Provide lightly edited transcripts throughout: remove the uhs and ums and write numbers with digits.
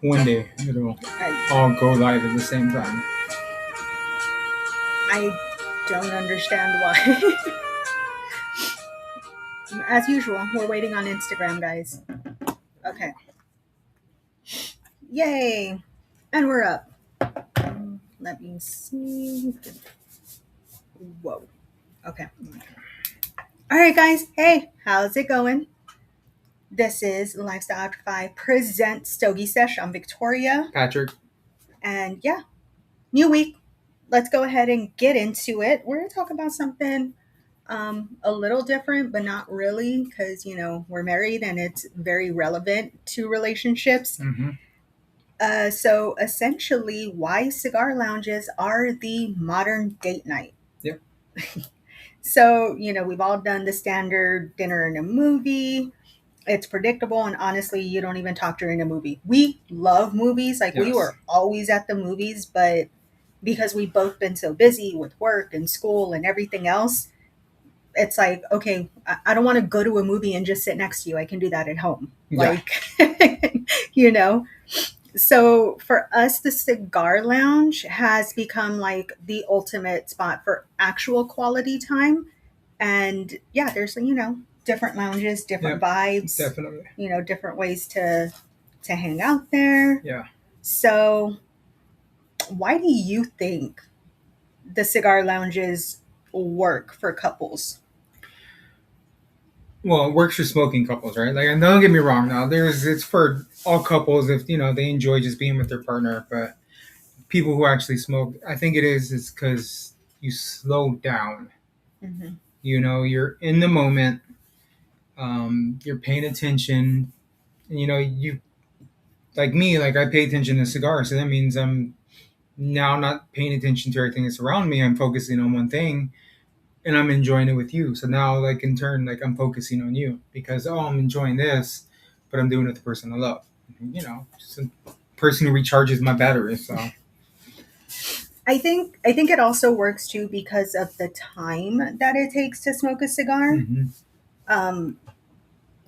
one day it'll all go live at the same time. I don't understand why. As usual, we're waiting on Instagram, guys. Okay. Yay. And we're up. Let me see. Whoa. Okay. All right, guys. Hey, how's it going? This is Lifestyle After 5 presents Stogie Sesh. I'm Victoria. Patrick. And yeah, new week. Let's go ahead and get into it. We're going to talk about something a little different, but not really, because, we're married and it's very relevant to relationships. Mm-hmm. So essentially, why cigar lounges are the modern date night. Yep. So, we've all done the standard dinner and a movie. It's predictable, and honestly, you don't even talk during a movie. We love movies. Like, we Yes. were always at the movies, but because we've both been so busy with work and school and everything else, it's like, okay, I don't want to go to a movie and just sit next to you. I can do that at home. Yeah. Like, you know? So for us, the cigar lounge has become like the ultimate spot for actual quality time. And yeah, there's, different lounges, different vibes, Definitely. Different ways to hang out there. Yeah. So why do you think the cigar lounges work for couples? Well, it works for smoking couples, right? Like, and don't get me wrong. Now, it's for all couples if they enjoy just being with their partner. But people who actually smoke, I think is because you slow down. Mm-hmm. You're in the moment. You're paying attention. And, you like me, like I pay attention to cigars, so that means I'm now not paying attention to everything that's around me. I'm focusing on one thing, and I'm enjoying it with you. So now, like in turn, like I'm focusing on you because I'm enjoying this, but I'm doing it with the person I love. Just a person who recharges my battery. So I think it also works too because of the time that it takes to smoke a cigar. mm-hmm. Um,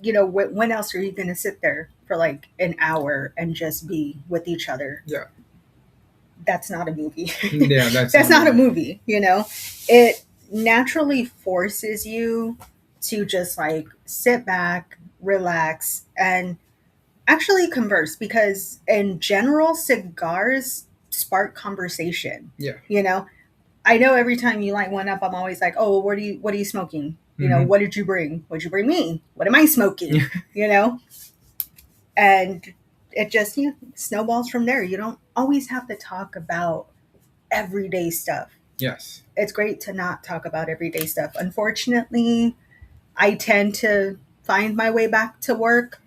when else are you going to sit there for like an hour and just be with each other? Yeah. That's not a movie. Yeah, that's not a movie. It naturally forces you to just like sit back, relax, and actually converse because in general, cigars spark conversation. Yeah. I know every time you light one up, I'm always like, "Oh, what are you smoking? Mm-hmm. What did you bring? What did you bring me? What am I smoking?" And it just snowballs from there. You don't always have to talk about everyday stuff. Yes. It's great to not talk about everyday stuff. Unfortunately, I tend to find my way back to work.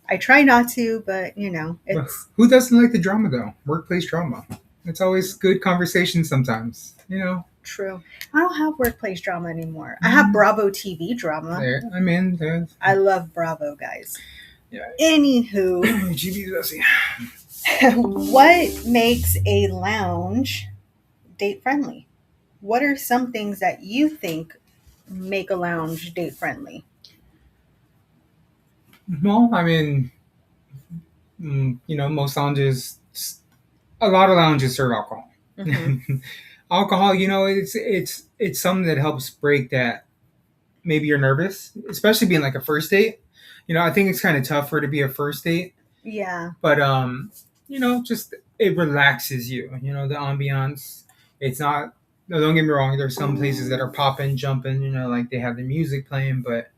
I try not to, but it's who doesn't like the drama though? Workplace drama. It's always good conversation sometimes. true. I don't have workplace drama anymore. I have Bravo TV drama. There, I love Bravo, guys. Yeah. Anywho, what makes a lounge date friendly? What are some things that you think make a lounge date friendly? Well, most lounges, a lot of lounges serve alcohol. Mm-hmm. Alcohol, it's something that helps break that. Maybe you're nervous, especially being like a first date. I think it's kind of tough for it to be a first date. Yeah. But just it relaxes you. The ambiance. It's not. No, don't get me wrong. There's some places that are popping, jumping. Like they have the music playing, but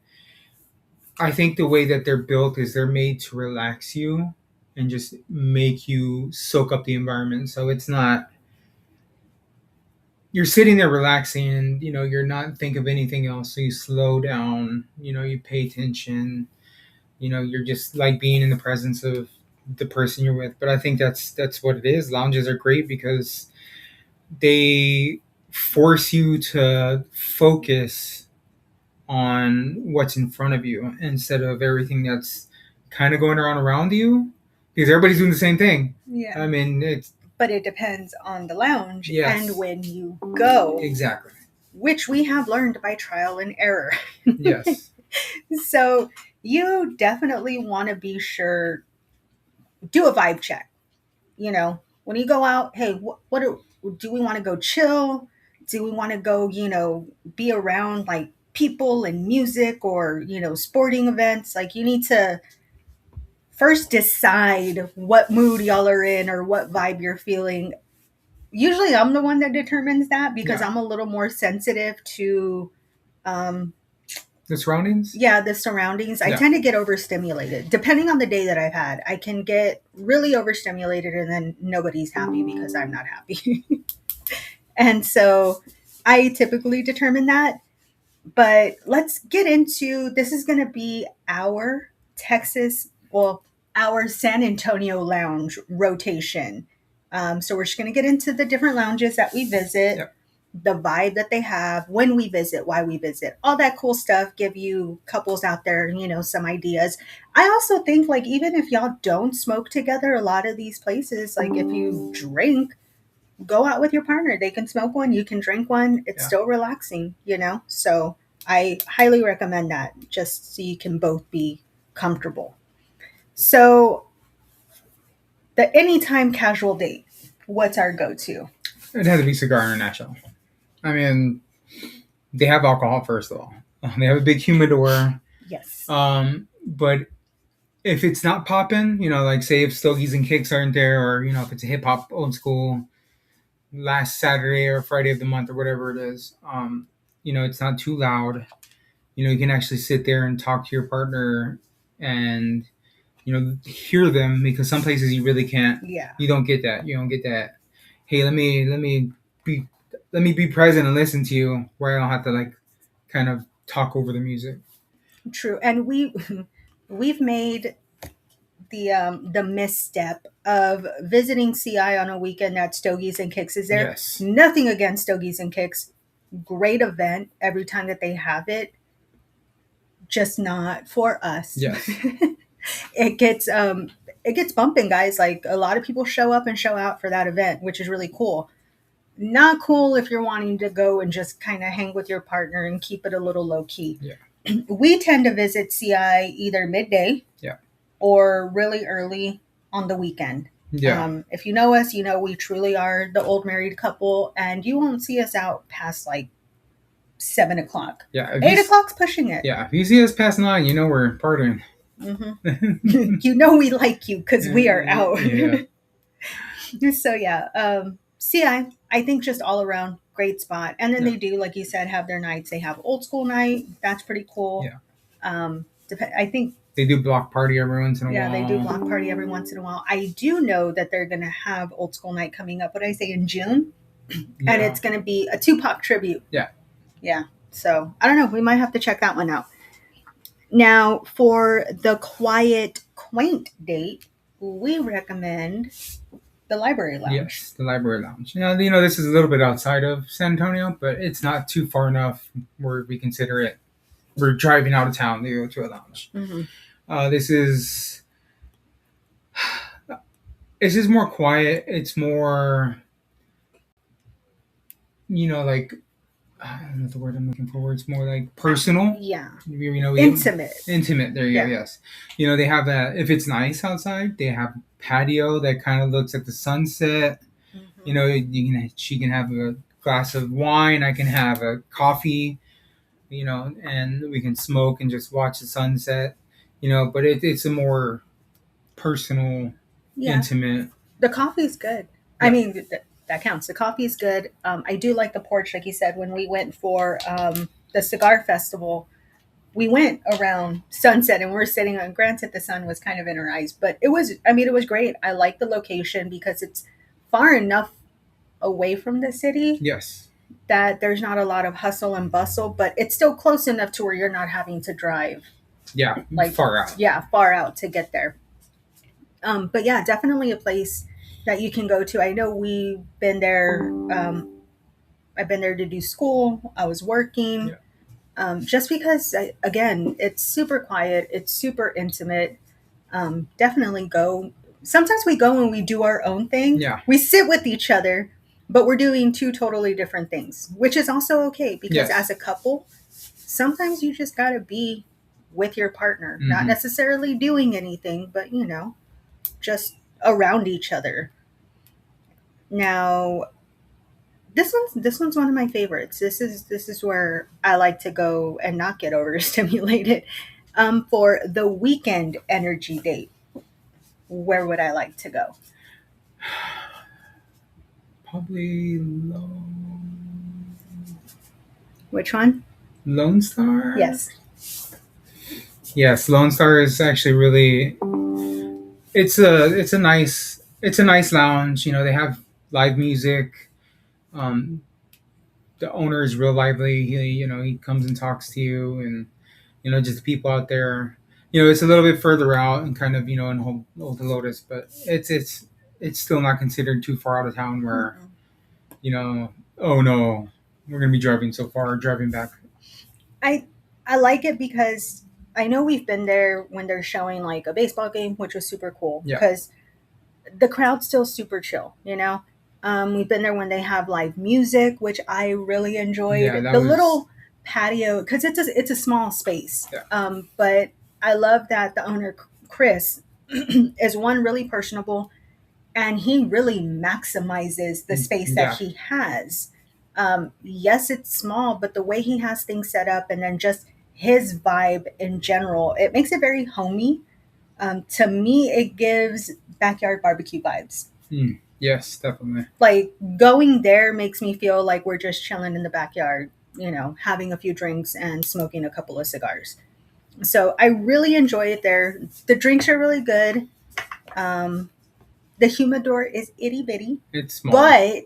I think the way that they're built is they're made to relax you and just make you soak up the environment. So it's not you're sitting there relaxing and you're not think of anything else. So you slow down, you pay attention, you're just like being in the presence of the person you're with. But I think that's what it is. Lounges are great because they force you to focus on what's in front of you instead of everything that's kind of going around you because everybody's doing the same thing. Yeah. But it depends on the lounge yes. and when you go. Exactly. Which we have learned by trial and error. Yes. So you definitely want to be sure do a vibe check. You know, when you go out, hey, do we want to go chill? Do we want to go, be around like people and music or, sporting events? Like you need to first decide what mood y'all are in or what vibe you're feeling. Usually I'm the one that determines that because Yeah. I'm a little more sensitive to The surroundings. yeah, the surroundings. I Yeah. tend to get overstimulated. Depending on the day that I've had, I can get really overstimulated and then nobody's happy because I'm not happy. And so I typically determine that. But let's get into this is going to be our Texas, well, our San Antonio lounge rotation. So we're just going to get into the different lounges that we visit, Yep. the vibe that they have, when we visit, why we visit, all that cool stuff. Give you couples out there, some ideas. I also think, like, even if y'all don't smoke together, a lot of these places, like, if you drink, go out with your partner. They can smoke one, you can drink one. It's Yeah. still relaxing. So I highly recommend that just so you can both be comfortable. So the anytime casual date, what's our go-to? It had to be Cigar International. I mean, they have alcohol first of all. They have a big humidor. Yes. But if it's not popping, like say if Stogies and Kicks aren't there, or if it's a hip hop old school last Saturday or Friday of the month or whatever it is, it's not too loud. You can actually sit there and talk to your partner and hear them, because some places you really can't. Yeah. You don't get that. You don't get that. Hey, be let me be present and listen to you, where I don't have to like kind of talk over the music. True. And we've made the misstep of visiting CI on a weekend that Stogies and Kicks is there. Yes. Nothing against Stogies and Kicks. Great event every time that they have it. Just not for us. Yes. it gets bumping, guys. Like a lot of people show up and show out for that event, which is really cool. Not cool if you're wanting to go and just kind of hang with your partner and keep it a little low key. Yeah. We tend to visit CI either midday, Yeah, or really early on the weekend. yeah, If you know us, you know we truly are the old married couple, and you won't see us out past like 7 o'clock. yeah. 8 o'clock's pushing it. Yeah, if you see us past 9, we're partying. You know we like you because we are out. Yeah. So yeah, I think just all around great spot. And then Yeah. they do, like you said, have their nights. They have old school night. That's pretty cool. Yeah. I think They do block party every once in a while. yeah, they do block party every once in a while. I do know that they're going to have old school night coming up. What did I say, in June? Yeah. And it's going to be a Tupac tribute. Yeah. Yeah. So I don't know. We might have to check that one out. Now, for the quiet, quaint date, we recommend the library lounge. Yes, the library lounge. This is a little bit outside of San Antonio, but it's not too far enough where we consider it. We're driving out of town to go to a lounge. Mm-hmm. This is more quiet. It's more, like, I don't know the word I'm looking for. It's more like personal. Yeah. Intimate. Intimate. There you go. Yeah. Yes. They have that. If it's nice outside, they have patio that kind of looks at the sunset. Mm-hmm. She can have a glass of wine. I can have a coffee. And we can smoke and just watch the sunset. But it's a more personal, intimate. The coffee is good. Yeah. I mean, that counts. The coffee is good. I do like the porch, like you said. When we went for the Cigar Festival, we went around sunset and we were sitting on. Granted, the sun was kind of in our eyes, but it was great. I like the location because it's far enough away from the city. Yes. That there's not a lot of hustle and bustle, but it's still close enough to where you're not having to drive. Yeah, like far out. Yeah, far out to get there. But yeah, definitely a place that you can go to. I know we've been there. I've been there to do school. I was working. Yeah. Just because, again, it's super quiet. It's super intimate. Definitely go. Sometimes we go and we do our own thing. Yeah. We sit with each other, but we're doing two totally different things, which is also okay because as a couple, sometimes you just got to be with your partner, not necessarily doing anything, but just around each other. Now, this one's one of my favorites. This is where I like to go and not get overstimulated. For the weekend energy date, where would I like to go? Probably Which one? Lone Star. Yes. Yes, Lone Star is actually really. It's a nice lounge. They have live music. Um, the owner is real lively. He comes and talks to you, and just the people out there. It's a little bit further out and kind of in Old Lotus, but it's still not considered too far out of town where Mm-mm. you know oh no, we're gonna be driving so far, driving back. I I like it because I know we've been there when they're showing like a baseball game, which was super cool Yeah, because the crowd's still super chill. We've been there when they have live music, which I really yeah, enjoyed. that The was little patio, because it's a small space, yeah. but I love that the owner Chris is one really personable, and he really maximizes the space that Yeah, he has. Yes, it's small, but the way he has things set up, and then just his vibe in general, it makes it very homey. To me, it gives backyard barbecue vibes. yes, definitely. Like going there makes me feel like we're just chilling in the backyard, having a few drinks and smoking a couple of cigars. So I really enjoy it there. The drinks are really good. Um, the humidor is itty bitty, It's small. but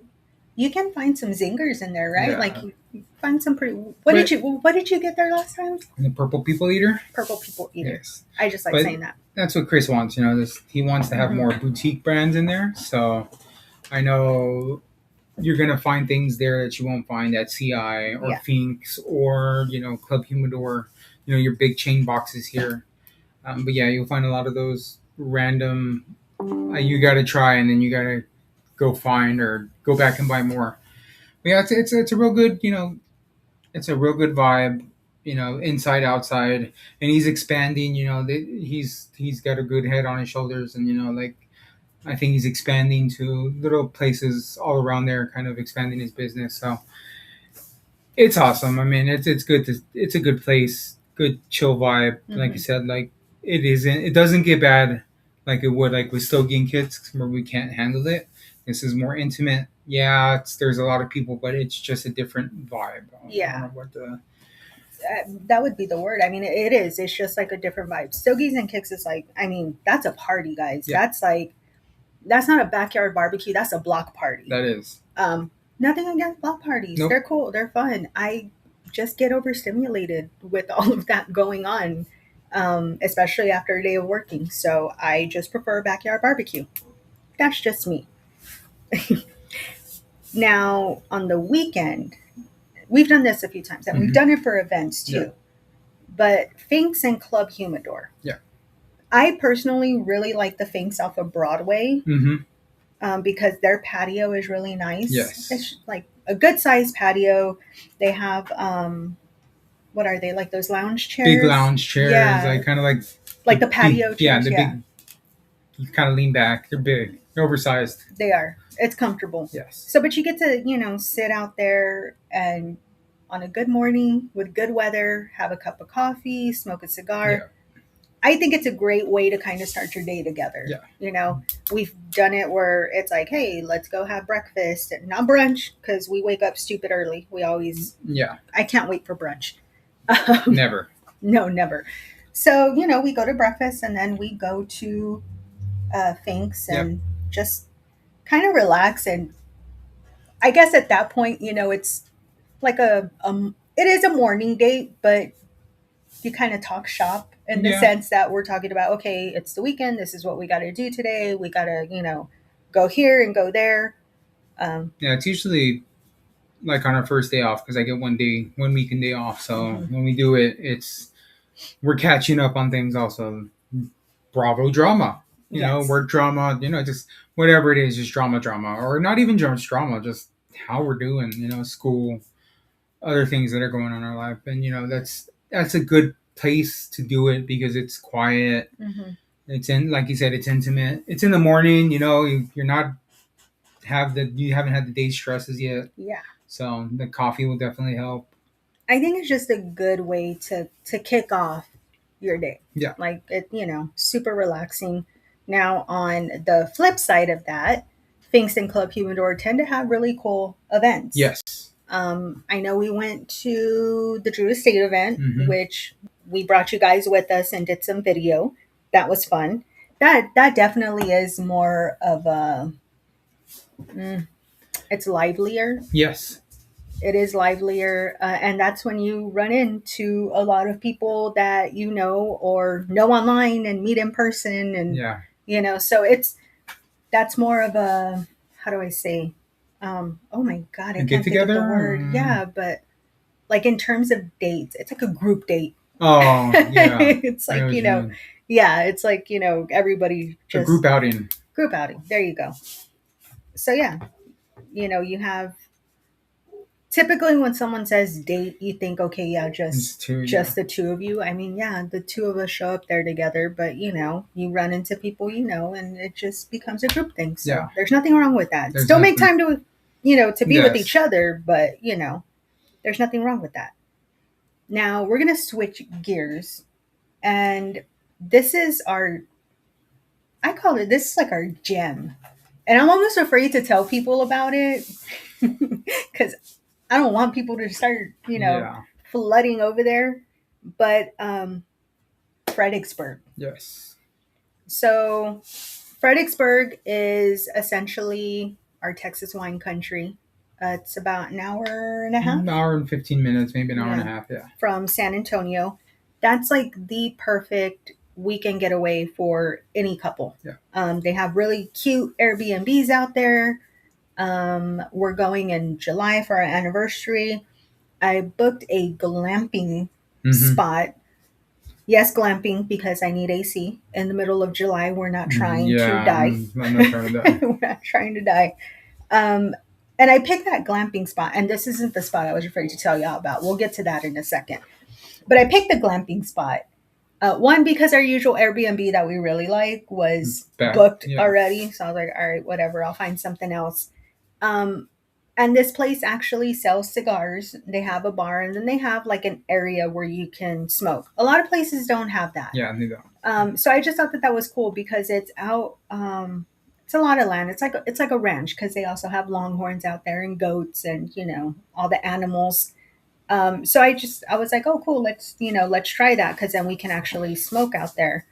you can find some zingers in there, right? Like Yeah, you find some pretty. but What did you get there last time? the purple people eater. Purple people eater. Yes, I just like but saying that. that's what Chris wants. He wants to have Hmm. more boutique brands in there. So I know you're gonna find things there that you won't find at CI or Yeah. Finks or Club Humidor. Your big chain boxes here. But yeah, you'll find a lot of those random. You got to try, and then you got to go find or go back and buy more. But yeah, it's a real good. It's a real good vibe. Inside outside, and he's expanding. He's got a good head on his shoulders, and like I think he's expanding to little places all around there, kind of expanding his business. So it's awesome. I mean, it's good. It's a good place, good chill vibe. Like you Hmm. said, like it isn't. It doesn't get bad like it would like with Stogie and Kids where we can't handle it. This is more intimate. Yeah, there's a lot of people, but it's just a different vibe. I don't Yeah. know what the That would be the word. I mean, it is. It's just like a different vibe. Stogies and Kicks is like, I mean, that's a party, guys. yeah That's not a backyard barbecue. That's a block party. that is. Nothing against block parties. Nope. They're cool. They're fun. I just get overstimulated with all of that going on, especially after a day of working. So I just prefer backyard barbecue. That's just me. Now, on the weekend, we've done this a few times, and we've Mhm. done it for events Yeah. too. But Finks and Club Humidor. Yeah. I personally really like the Finks off of Broadway, Mm-hmm. because their patio is really nice. Yes. It's like a good sized patio. They have, what are they, like those lounge chairs? Big lounge chairs, Yeah. like kind of Like the patio big, yeah, chairs. the Yeah, big. You kind of lean back. They're big, they're oversized. they are. It's comfortable. Yes. So, but you get to, sit out there and on a good morning with good weather, have a cup of coffee, smoke a cigar. Yeah. I think it's a great way to kind of start your day together. Yeah. We've done it where it's like, hey, let's go have breakfast, not brunch, because we wake up stupid early. We always, Yeah. I can't wait for brunch. Never. No, never. So, we go to breakfast and then we go to Finks and just kind of relax. And I guess at that point, it's like it is a morning date, but you kind of talk shop in the Yeah. sense that we're talking about, okay, it's the weekend. This is what we got to do today. We got to, go here and go there. Yeah. It's usually like on our first day off because I get one weekend day off. So Mhm. when we do it, we're catching up on things. Also, Bravo drama. Yes. Work drama. Just whatever it is, just drama, or not even just drama, just how we're doing. School, other things that are going on in our life, and that's a good place to do it because it's quiet. Mhm. It's in, like you said, it's intimate. It's in the morning. You're not you haven't had the day stresses yet. Yeah. So the coffee will definitely help. I think it's just a good way to kick off your day. Yeah. Like it, super relaxing. Now on the flip side of that, Finkston Club Humidor tend to have really cool events. Yes. I know we went to the Drew Estate event, Mhm. which we brought you guys with us and did some video. That was fun. That definitely is more of a it's livelier. Yes. It is livelier, and that's when you run into a lot of people that you know or know online and meet in person, and Yeah. so that's more of a, how do I say, oh my god, I A get can't think of the together. word. Yeah, but like in terms of dates, it's like a group date. Oh yeah. It's I know like, what you mean. yeah, it's like, everybody A just group outing. group outing. There you go. So yeah, you have, typically when someone says date, you think, okay, yeah, It's just two. just the two of you. I mean, yeah, the two of us show up there together, but you run into people, and it just becomes a group thing. So Yeah. there's nothing wrong with that. There's Still make nothing- time to be with Yes. each other, but there's nothing wrong with that. Now we're gonna switch gears, and this is our, I call it, this is like our gem, and I'm almost afraid to tell people about it because I don't want people to start, Yeah. flooding over there. But Fredericksburg. Yes. So Fredericksburg is essentially our Texas wine country. It's about an hour and a half. An hour and 15 minutes, maybe an hour and a Yeah. half. Yeah. From San Antonio. That's like the perfect weekend getaway for any couple. Yeah. They have really cute Airbnbs out there. We're going in July for our anniversary. I booked a glamping spot. Yes, glamping, because I need AC. In the middle of July, we're not trying to die. I'm not trying to die. We're not trying to die. And I picked that glamping spot, and this isn't the spot I was afraid to tell y'all about. We'll get to that in a second. But I picked the glamping spot. One, because our usual Airbnb that we really like was booked already. So I was like, all right, whatever. I'll find something else. And this place actually sells cigars. They have a bar, and then they have like an area where you can smoke. A lot of places don't have that. Yeah, they don't. So I just thought that was cool because it's out. It's a lot of land. It's like a ranch because they also have longhorns out there and goats and all the animals. So I was like, oh cool, let's try that because then we can actually smoke out there,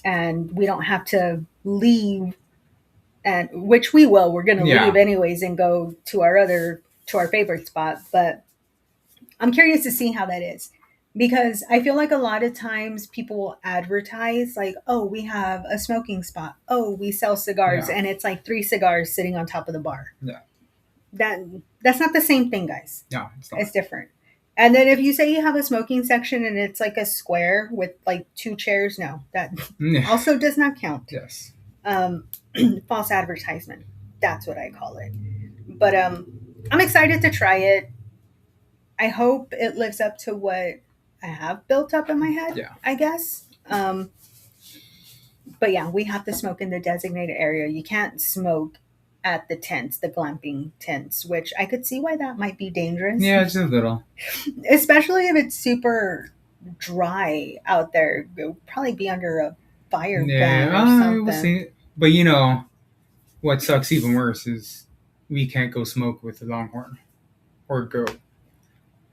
and we don't have to leave. And which we will. We're going to leave anyways and go to our favorite spot. But I'm curious to see how that is, because I feel like a lot of times people will advertise like, oh, we have a smoking spot. Oh, we sell cigars, and it's like 3 cigars sitting on top of the bar. Yeah. That's not the same thing, guys. No, it's not. It's different. And then if you say you have a smoking section and it's like a square with like 2 chairs, no, that also does not count. Yes. False advertisement. That's what I call it. But I'm excited to try it. I hope it lives up to what I have built up in my head. Yeah. I guess. But yeah, we have to smoke in the designated area. You can't smoke at the tents, the glamping tents, which I could see why that might be dangerous. Yeah, just a little. Especially if it's super dry out there. It'll probably be under a fire ban or something. We'll see. But what sucks even worse is we can't go smoke with the longhorn or goat.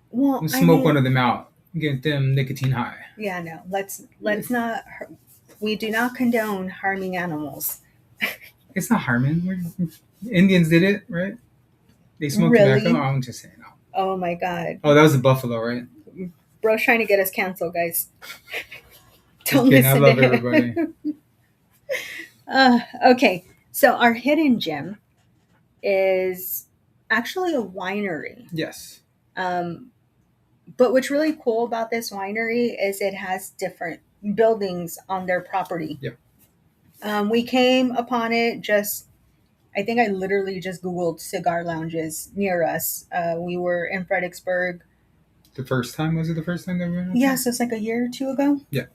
Well, we'll smoke one of them out, get them nicotine high. Yeah, no. Let's not. We do not condone harming animals. It's not harming. Indians did it, right? They smoked tobacco. I'm just saying. No. Oh my god. Oh, that was a buffalo, right? Bro's trying to get us canceled, guys. Don't listen I love to him. everybody. Okay, so our hidden gem is actually a winery. Yes. But what's really cool about this winery is it has different buildings on their property. Yep. We came upon it I think I literally just Googled cigar lounges near us. We were in Fredericksburg. The first time? Was it the first time that we went? Yeah, so it's like a year or 2 ago. Yeah.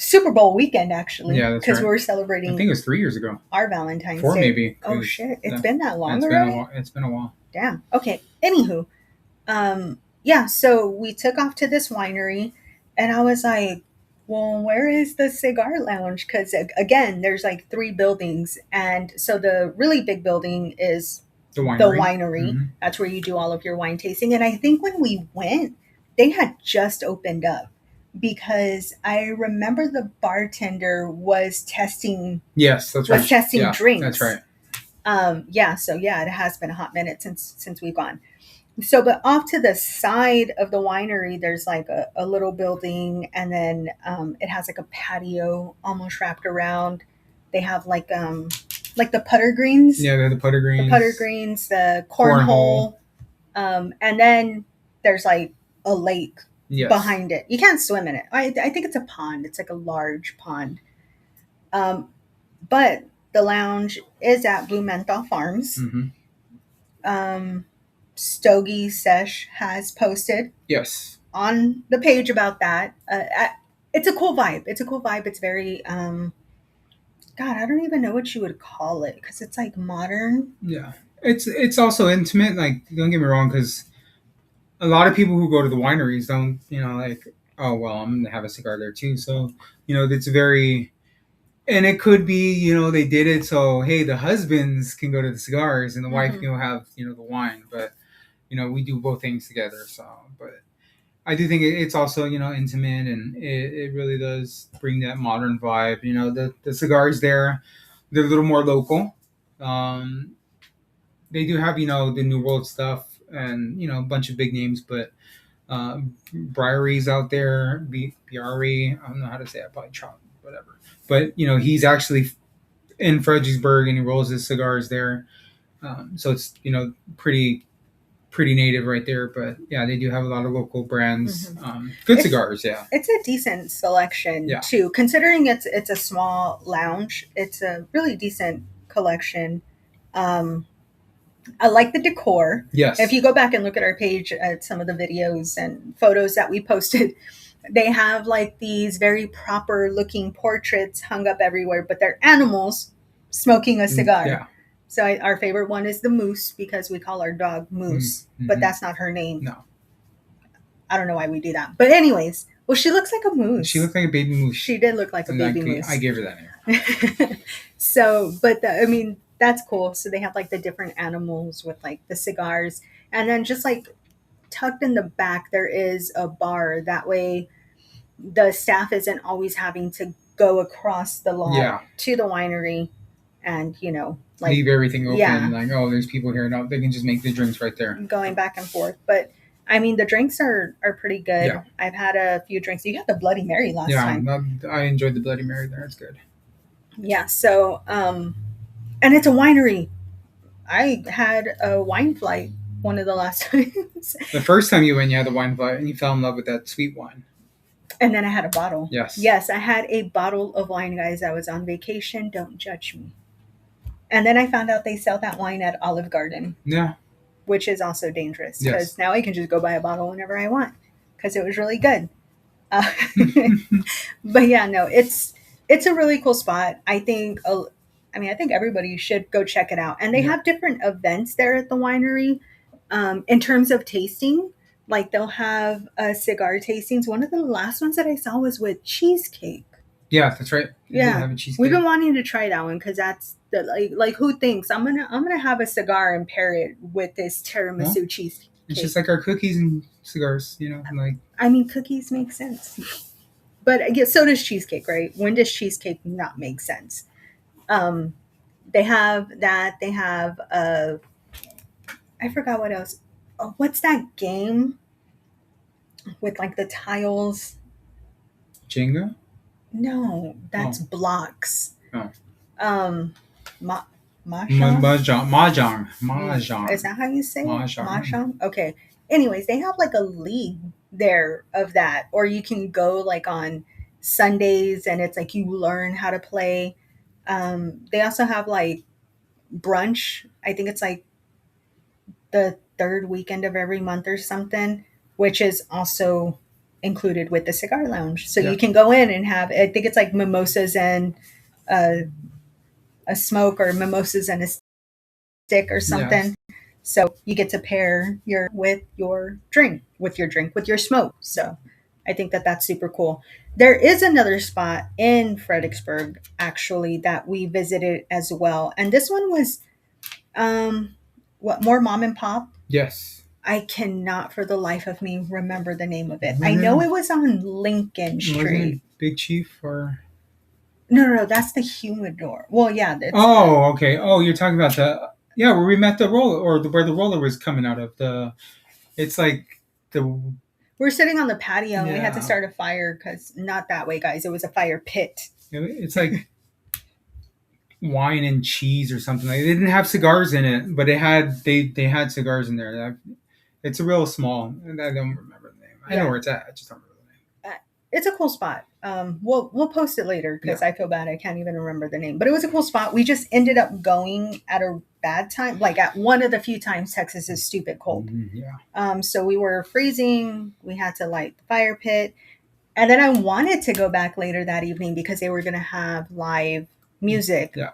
Super Bowl weekend, actually. Yeah, that's Because right. we were I celebrating think it was 3 years ago. our Valentine's 4 Day. maybe. Oh shit! It's Yeah, been that long it's been a already. while. It's been a while. Damn. Okay. Anywho, yeah. So we took off to this winery, and I was like, "Well, where is the cigar lounge?" Because again, there's like three buildings, and so the really big building is The the winery. winery. Mm-hmm. That's where you do all of your wine tasting. And I think when we went, they had just opened up because I remember the bartender was testing Yes, that's right. Yeah, drinks. that's right. Yeah, so yeah, it has been a hot minute since we've gone. So, but off to the side of the winery, there's like a little building, and then it has like a patio almost wrapped around. They have like the putter greens, Yeah, they're the putter greens. The cornhole, and then there's like a lake behind it. You can't swim in it. I think it's a pond. It's like a large pond. But the lounge is at Blue Menthol Farms. Mm-hmm. Stogie Sesh has posted on the page about that. It's a cool vibe. It's a cool vibe. It's very God, I don't even know what you would call it because it's like modern. Yeah, it's also intimate. Like, don't get me wrong, because a lot of people who go to the wineries don't, like, oh well, I'm gonna have a cigar there too. So it's very, and it could be, they did it so hey, the husbands can go to the cigars and the wife can have the wine, but we do both things together. So, but I do think it's also intimate, and it really does bring that modern vibe. The cigars there, they're a little more local. They do have the New World stuff and a bunch of big names, but Briary's out there, Biari. I don't know how to say it, probably Trump, whatever. But he's actually in Fredericksburg and he rolls his cigars there. So it's pretty native right there. But yeah, they do have a lot of local brands. Good cigars, yeah. It's a decent selection too, considering it's a small lounge. It's a really decent collection. I like the decor. Yes. If you go back and look at our page at some of the videos and photos that we posted, they have like these very proper looking portraits hung up everywhere, but they're animals smoking a cigar. Yeah. So our favorite one is the Moose because we call our dog Moose, but that's not her name. No. I don't know why we do that. But anyways, well, she looks like a moose. She looked like a baby moose. She did look like a baby moose. I gave her that name. So, but that's cool. So they have like the different animals with like the cigars. And then just like tucked in the back, there is a bar. That way the staff isn't always having to go across the lot to the winery and, like leave everything open. Yeah. Like, oh, there's people here. No, they can just make the drinks right there. Going back and forth. But I mean, the drinks are pretty good. Yeah. I've had a few drinks. You had the Bloody Mary last time. Yeah, I enjoyed the Bloody Mary there. It's good. Yeah. So, and it's a winery. I had a wine flight one of the last times. The first time you went, you had the wine flight and you fell in love with that sweet wine. And then I had a bottle. Yes. Yes, I had a bottle of wine, guys. I was on vacation. Don't judge me. And then I found out they sell that wine at Olive Garden. Yeah. Which is also dangerous because now I can just go buy a bottle whenever I want because it was really good. But yeah, no, it's a really cool spot. I think everybody should go check it out. And they have different events there at the winery in terms of tasting. Like they'll have cigar tastings. One of the last ones that I saw was with cheesecake. Yeah, that's right. Yeah, we've been wanting to try that one because that's like who thinks I'm gonna have a cigar and pair it with this tiramisu cheesecake. It's just like our cookies and cigars, like. I mean, cookies make sense, but I guess so does cheesecake, right? When does cheesecake not make sense? They have that. They have I forgot what else. Oh, what's that game with like the tiles? Jenga? No, that's blocks. Oh. Mahjong. Is that how you say it? Mahjong. Okay. Anyways, they have like a league there of that, or you can go like on Sundays and it's like you learn how to play. They also have like brunch. I think it's like the third weekend of every month or something, which is also included with the cigar lounge. So Yeah. you can go in and have, I think it's like mimosas and uh, a smoke, or mimosas and a stick or Yes. something. So you get to pair with your smoke. Yeah. So I think that that's super cool. There is another spot in Fredericksburg actually that we visited as well, and this one was what, more mom and pop. Yes. I cannot for the life of me remember the name of it. I know Wasn't it was on Lincoln wasn't it Street. Big Chief or? No, no, no, that's the humidor. Well, yeah, that's the. Oh, okay. Oh, you're talking about the, yeah, where we met the roller, or where the roller was coming out of the. It's like the, We're sitting on the patio and we had to yeah. start a fire because not that way, guys. It was a fire pit. It's like wine and cheese or something. Like, they didn't have cigars in it, but they had cigars in there. It's a real small. And I don't remember the name. I know Yeah, where it's at. I just don't remember the name. it's a cool spot. We'll post it later because Yeah. I feel bad. I can't even remember the name, but it was a cool spot. We just ended up going at a bad time, like at one of the few times Texas is stupid cold. Yeah. So we were freezing. We had to light the fire pit. And then I wanted to go back later that evening because they were going to have live music. Yeah.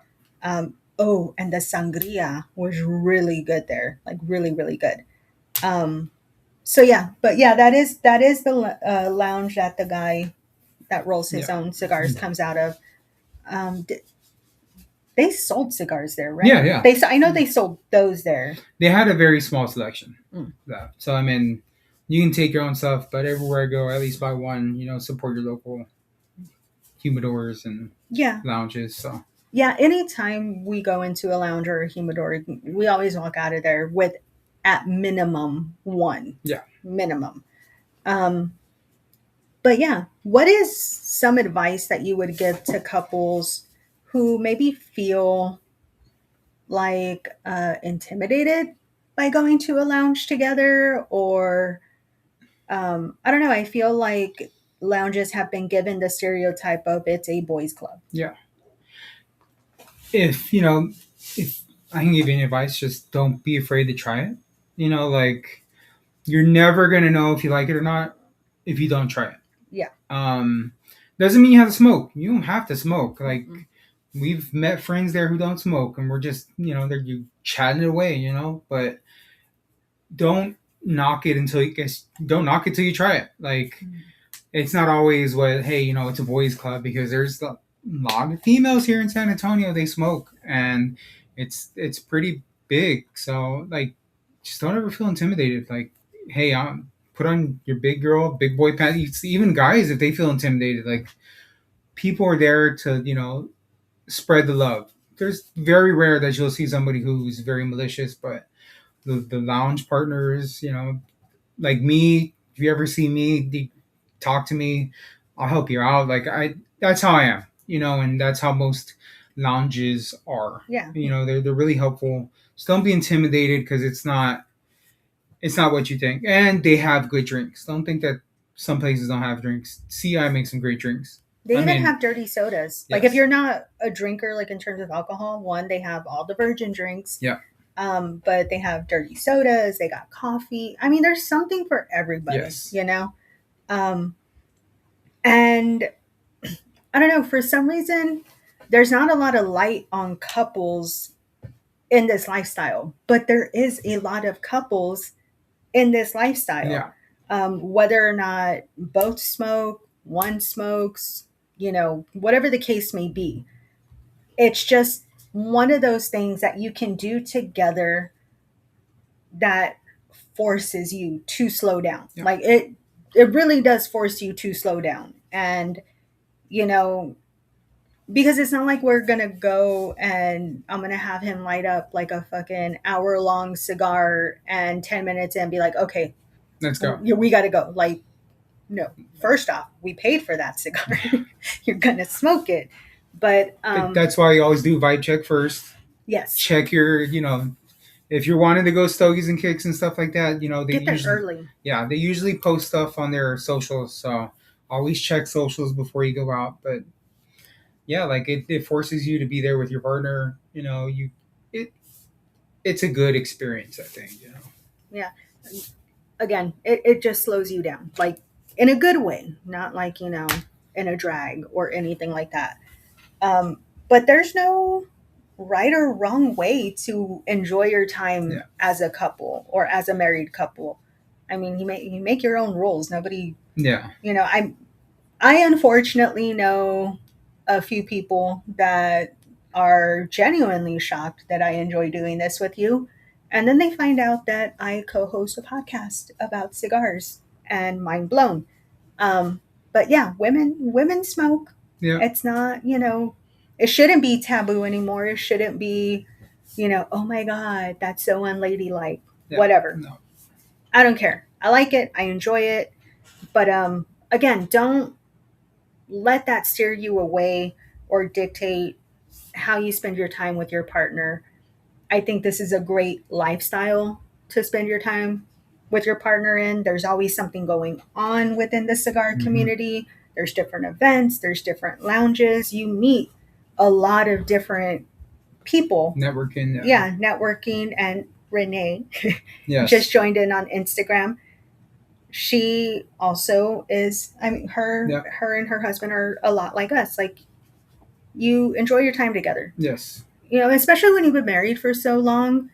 Oh, and the sangria was really good there, like really, really good. Um, so yeah, but yeah, that is the lounge that the guy that rolls his Yeah. own cigars comes out of. Um, they sold cigars there, right? Yeah. Yeah. I know they sold those there. They had a very small selection. Mm. Yeah. So I mean, you can take your own stuff, but everywhere I go, at least buy one. Support your local humidors and Yeah, lounges. So yeah. Anytime we go into a lounge or a humidor, we always walk out of there with at minimum one. yeah. Minimum. Um, but yeah, what is some advice that you would give to couples who maybe feel like intimidated by going to a lounge together? Or I don't know, I feel like lounges have been given the stereotype of it's a boys club. Yeah. If I can give you any advice, just don't be afraid to try it. Like, you're never gonna know if you like it or not if you don't try it. Yeah. Doesn't mean you have to smoke. You don't have to smoke. Like, Mm-mm. we've met friends there who don't smoke, and we're just, they're you chatting it away, but don't knock it until you guess. Don't knock it till you try it. Like, it's not always what, hey, it's a boys club, because there's a lot of females here in San Antonio. They smoke, and it's pretty big. So, like, just don't ever feel intimidated. Like, hey, put on your big girl, big boy pants. Even guys, if they feel intimidated, like, people are there to spread the love. There's very rare that you'll see somebody who's very malicious, but the lounge partners, like me, if you ever see me, talk to me, I'll help you out. Like, that's how I am, and that's how most lounges are. Yeah. They're really helpful. So don't be intimidated, because it's not what you think. And they have good drinks. Don't think that some places don't have drinks. CI makes some great drinks. They I even mean, have dirty sodas. Like if yes. you're not a drinker, like in terms of alcohol, one, they have all the virgin drinks. Yeah. But they have dirty sodas, they got coffee. I mean, there's something for everybody, Yes. Um, and I don't know, for some reason, there's not a lot of light on couples in this lifestyle, but there is a lot of couples in this lifestyle. Yeah. Whether or not both smoke, one smokes, whatever the case may be, it's just one of those things that you can do together that forces you to slow down. Yeah. Like it really does force you to slow down. And you know, because it's not like we're gonna go and I'm gonna have him light up like a fucking hour long cigar and 10 minutes and be like, okay, Let's go. we gotta go. Like, no, first off, we paid for that cigar. You're gonna smoke it. But That's why you always do vibe check first. yes, Check your, if you're wanting to go stogies and kicks and stuff like that, they get there usually, early. yeah, they usually post stuff on their socials. So always check socials before you go out. But yeah, like, it forces you to be there with your partner. It it's a good experience, I think. Yeah. Again, it just slows you down. Like in a good way, not like, in a drag or anything like that. But there's no right or wrong way to enjoy your time as a couple or as a married couple. I mean, you make your own rules. Nobody, Yeah. I unfortunately know a few people that are genuinely shocked that I enjoy doing this with you. And then they find out that I co host a podcast about cigars and mind blown. But yeah, women smoke. Yeah. It's not, it shouldn't be taboo anymore. It shouldn't be, oh my God, that's so unladylike. Yeah. Whatever. No. I don't care. I like it. I enjoy it. But again, don't let that steer you away or dictate how you spend your time with your partner. I think this is a great lifestyle to spend your time with your partner in. There's always something going on within the cigar community. There's different events, there's different lounges. You meet a lot of different people. Networking. Yeah, networking. And Renee Yes. just joined in on Instagram. She also is, I mean, her and her husband are a lot like us. Like, you enjoy your time together. Yes. Especially when you've been married for so long,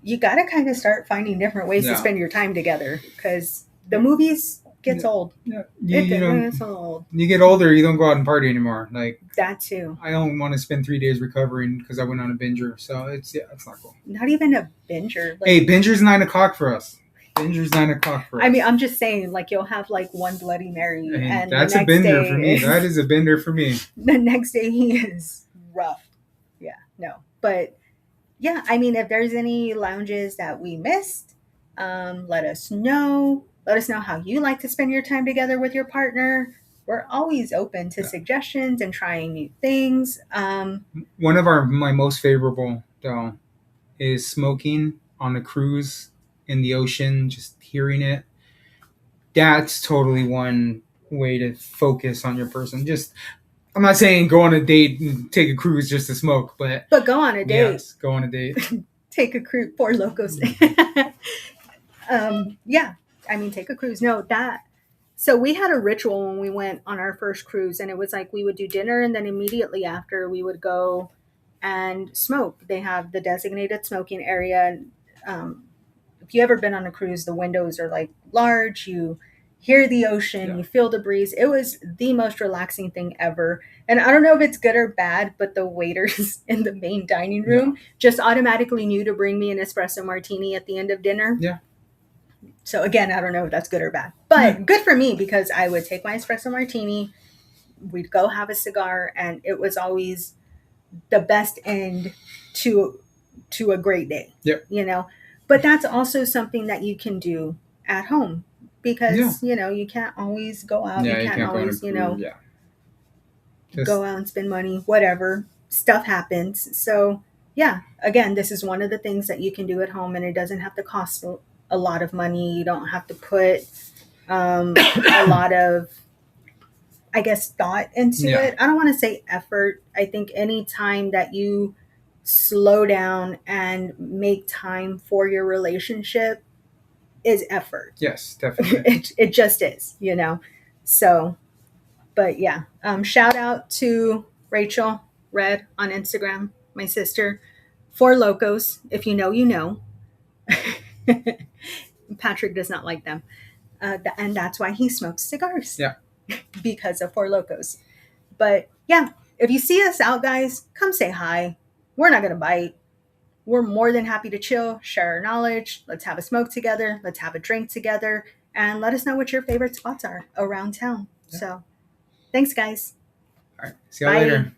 you got to kind of start finding different ways to spend your time together, because the movies gets old. Yeah. It gets old. You get older, you don't go out and party anymore. Like that too. I don't want to spend 3 days recovering because I went on a binger. So it's not cool. Not even a binger. Like, hey, binger's 9 o'clock for us. Binger's 9 o'clock for us. I mean, I'm just saying, like, you'll have like one Bloody Mary, and that's a bender for me. That is a bender for me. The next day he is rough. Yeah, no, but yeah, I mean, if there's any lounges that we missed, let us know. Let us know how you like to spend your time together with your partner. We're always open to suggestions and trying new things. One of my most favorable, though, is smoking on a cruise in the ocean, just hearing it. That's totally one way to focus on your person. I'm not saying go on a date and take a cruise just to smoke, but go on a date. Yes, go on a date. Take a cruise. Four Locos. Yeah, I mean, take a cruise. No, so we had a ritual when we went on our first cruise, and it was like we would do dinner, and then immediately after we would go and smoke. They have the designated smoking area. If you ever been on a cruise, the windows are like large. You hear the ocean, you feel the breeze. It was the most relaxing thing ever. And I don't know if it's good or bad, but the waiters in the main dining room just automatically knew to bring me an espresso martini at the end of dinner. Yeah. So again, I don't know if that's good or bad, but good for me, because I would take my espresso martini, we'd go have a cigar, and it was always the best end to a great day. Yep. But that's also something that you can do at home, because you can't always go out. You can't always go out and spend money. Whatever, stuff happens. So yeah, again, this is one of the things that you can do at home, and it doesn't have to cost a lot of money. You don't have to put a lot of, I guess, thought into it. I don't want to say effort. I think any time that you slow down and make time for your relationship is effort. Yes, definitely. It just is, So, but yeah, shout out to Rachel Red on Instagram, my sister. Four Locos, if you know, you know. Patrick does not like them, and that's why he smokes cigars. Yeah, because of Four Locos. But yeah, if you see us out, guys, come say hi. We're not gonna bite. We're more than happy to chill, share our knowledge. Let's have a smoke together. Let's have a drink together, and let us know what your favorite spots are around town. Yeah. So, thanks, guys. All right. See you later.